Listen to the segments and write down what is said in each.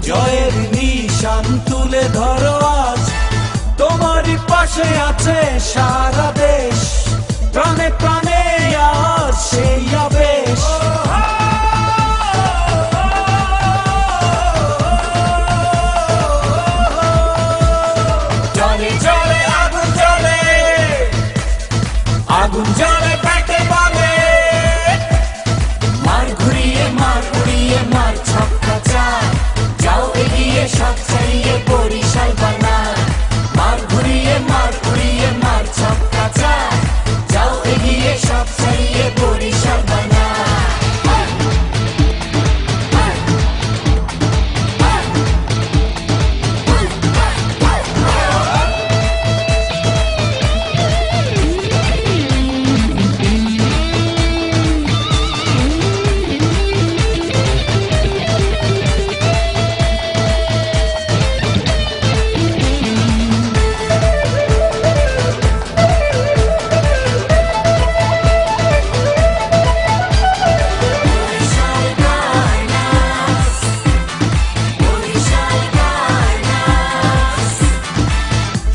জয়ের নিশান তুলে ধরো আজ, তোমারই পাশে আছে সারা দেশ, প্রাণে প্রাণে আজ সেই আবেশ। জলে জলে আগুন জ্বলে, আগুন জ্বলে পেটে বলে, মার ঘুরিয়ে মার উড়িয়ে মার ছক্কা চার, যাও এগিয়ে সব ছাড়িয়ে বরিশাল বানার। মার ঘুরিয়ে মার উড়িয়ে মার ছক্কা চার, যাও এগিয়ে সব ছাড়িয়ে বরিশাল বানার।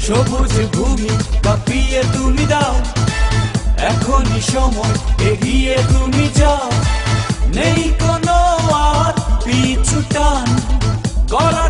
সবুজ ভূমি কাঁপিয়ে তুমি দাও, এখনই সময় এগিয়ে তুমি যাও, নেই কোনো আর পিছু টান, গলা